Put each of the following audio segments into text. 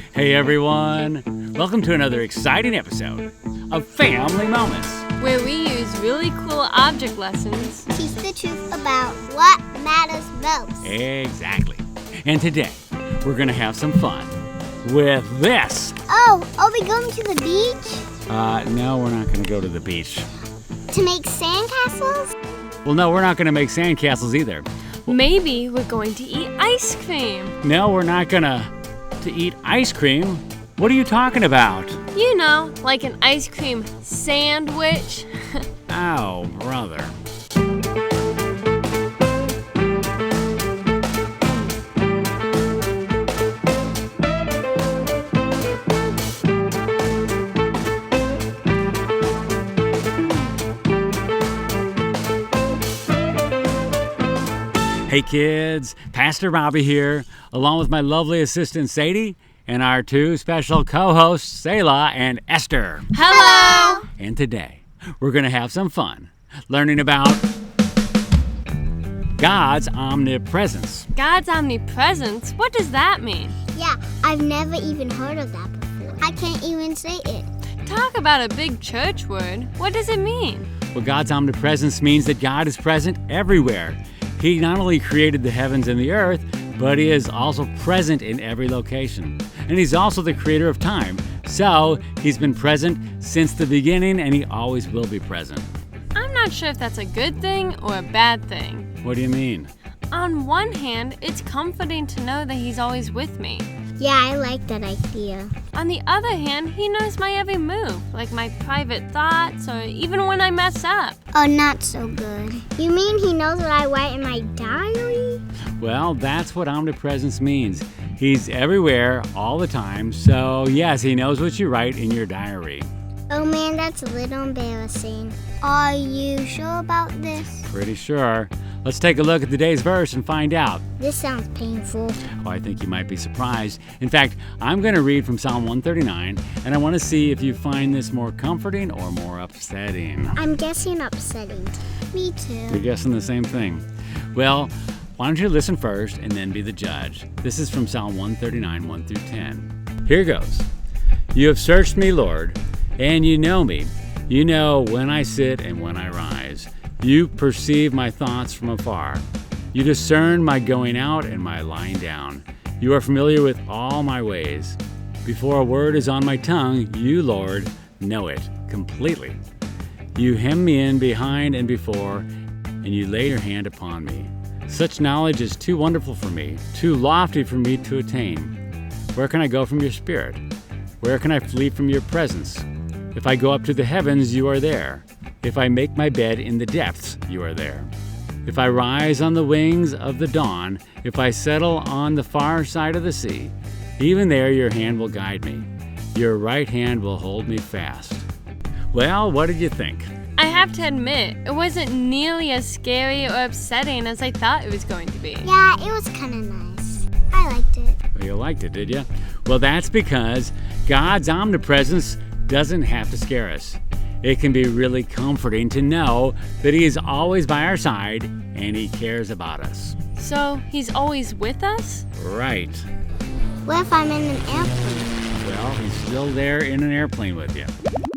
Hey everyone! Welcome to another exciting episode of Family Moments, where we use really cool object lessons to teach the truth about what matters most. Exactly. And today, we're going to have some fun with this. Oh, are we going to the beach? No, we're not going to go to the beach. To make sandcastles? Well, no, we're not going to make sandcastles either. Maybe we're going to eat ice cream. No, we're not going to eat ice cream. What are you talking about? You know, like an ice cream sandwich. Oh, brother. Hey kids, Pastor Robbie here, along with my lovely assistant Sadie and our two special co-hosts Selah and Esther. Hello! And today, we're going to have some fun learning about God's omnipresence. God's omnipresence? What does that mean? Yeah, I've never even heard of that before. I can't even say it. Talk about a big church word. What does it mean? Well, God's omnipresence means that God is present everywhere. He not only created the heavens and the earth, but he is also present in every location. And he's also the creator of time. So he's been present since the beginning, and he always will be present. I'm not sure if that's a good thing or a bad thing. What do you mean? On one hand, it's comforting to know that he's always with me. Yeah, I like that idea. On the other hand, he knows my every move, like my private thoughts or even when I mess up. Oh, not so good. You mean he knows what I write in my diary? Well, that's what omnipresence means. He's everywhere all the time, so yes, he knows what you write in your diary. Oh man, that's a little embarrassing. Are you sure about this? Pretty sure. Let's take a look at today's verse and find out. This sounds painful. Oh, I think you might be surprised. In fact, I'm going to read from Psalm 139, and I want to see if you find this more comforting or more upsetting. I'm guessing upsetting. Me too. You're guessing the same thing. Well, why don't you listen first and then be the judge? This is from Psalm 139, 1 through 10. Here goes. You have searched me, Lord, and you know me. You know when I sit and when I rise. You perceive my thoughts from afar. You discern my going out and my lying down. You are familiar with all my ways. Before a word is on my tongue, you, Lord, know it completely. You hem me in behind and before, and you lay your hand upon me. Such knowledge is too wonderful for me, too lofty for me to attain. Where can I go from your spirit? Where can I flee from your presence? If I go up to the heavens, you are there. If I make my bed in the depths, you are there. If I rise on the wings of the dawn, if I settle on the far side of the sea, even there your hand will guide me. Your right hand will hold me fast. Well, what did you think? I have to admit, it wasn't nearly as scary or upsetting as I thought it was going to be. Yeah, it was kind of nice. I liked it. Well, you liked it, did you? Well, that's because God's omnipresence doesn't have to scare us. It can be really comforting to know that he is always by our side and he cares about us. So, he's always with us? Right. What if I'm in an airplane? Well, he's still there in an airplane with you.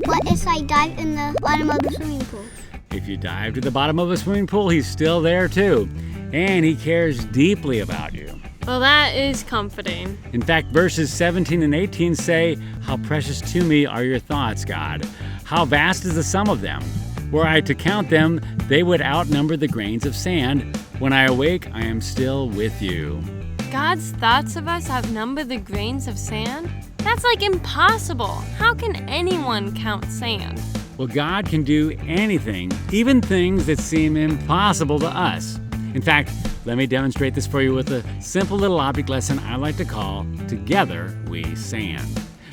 What if I dive in the bottom of the swimming pool? If you dive to the bottom of a swimming pool, he's still there too. And he cares deeply about you. Well, that is comforting. In fact, verses 17 and 18 say, "How precious to me are your thoughts, God. How vast is the sum of them. Were I to count them, they would outnumber the grains of sand. When I awake, I am still with you." God's thoughts of us outnumber the grains of sand? That's like impossible. How can anyone count sand? Well, God can do anything, even things that seem impossible to us. In fact, let me demonstrate this for you with a simple little object lesson I like to call Together We Sand.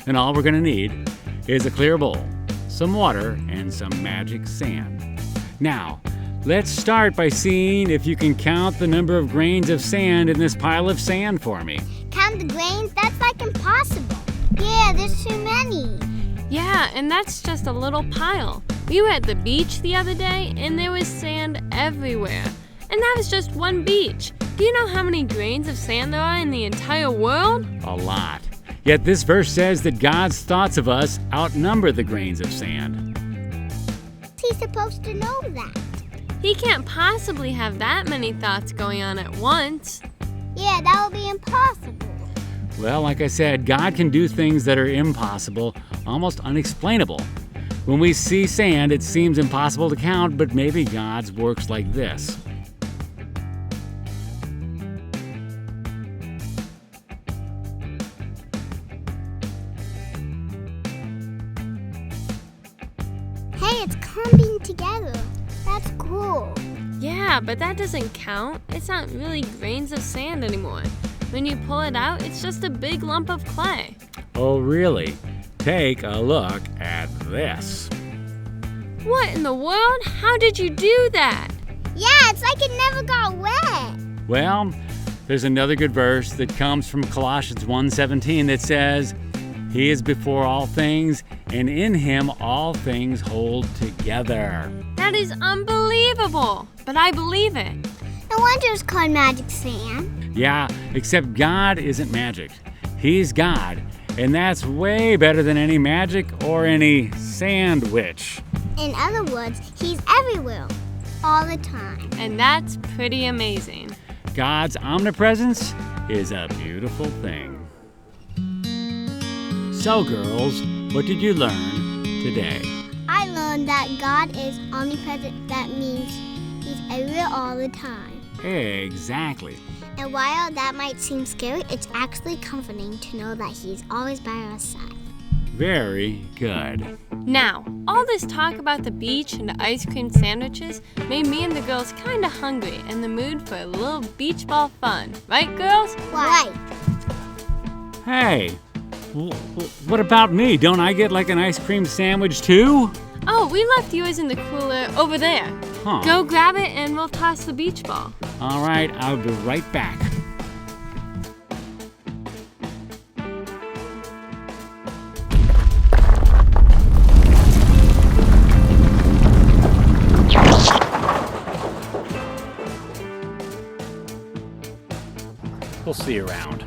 And all we're going to need is a clear bowl, some water, and some magic sand. Now, let's start by seeing if you can count the number of grains of sand in this pile of sand for me. Count the grains? That's like impossible. Yeah, there's too many. Yeah, and that's just a little pile. We were at the beach the other day, and there was sand everywhere. And that was just one beach. Do you know how many grains of sand there are in the entire world? A lot. Yet this verse says that God's thoughts of us outnumber the grains of sand. He's supposed to know that. He can't possibly have that many thoughts going on at once. Yeah, that would be impossible. Well, like I said, God can do things that are impossible, almost unexplainable. When we see sand, it seems impossible to count, but maybe God's works like this. Hey, it's clumping together. That's cool. Yeah, but that doesn't count. It's not really grains of sand anymore. When you pull it out, it's just a big lump of clay. Oh, really? Take a look at this. What in the world? How did you do that? Yeah, it's like it never got wet. Well, there's another good verse that comes from Colossians 1:17 that says, He is before all things, and in Him all things hold together. That is unbelievable, but I believe it. No wonder it's called magic sand. Yeah, except God isn't magic. He's God, and that's way better than any magic or any sandwich. In other words, he's everywhere, all the time. And that's pretty amazing. God's omnipresence is a beautiful thing. So, girls, what did you learn today? I learned that God is omnipresent. That means he's everywhere all the time. Exactly. And while that might seem scary, it's actually comforting to know that he's always by our side. Very good. Now, all this talk about the beach and the ice cream sandwiches made me and the girls kinda hungry and in the mood for a little beach ball fun. Right, girls? Right. Hey, what about me? Don't I get like an ice cream sandwich too? Oh, we left yours in the cooler over there. Huh. Go grab it and we'll toss the beach ball. All right, I'll be right back. We'll see you around.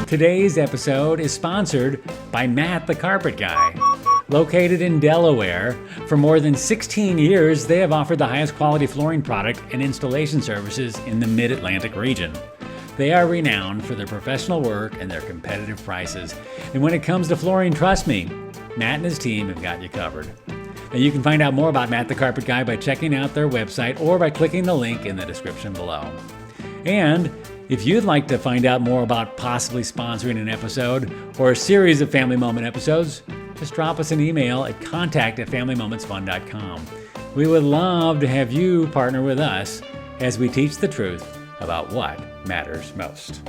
Today's episode is sponsored by Matt the Carpet Guy. Located in Delaware, for more than 16 years, they have offered the highest quality flooring product and installation services in the Mid-Atlantic region. They are renowned for their professional work and their competitive prices. And when it comes to flooring, trust me, Matt and his team have got you covered. And you can find out more about Matt the Carpet Guy by checking out their website or by clicking the link in the description below. And if you'd like to find out more about possibly sponsoring an episode or a series of Family Moment episodes, just drop us an email at contact@familymomentsfun.com. We would love to have you partner with us as we teach the truth about what matters most.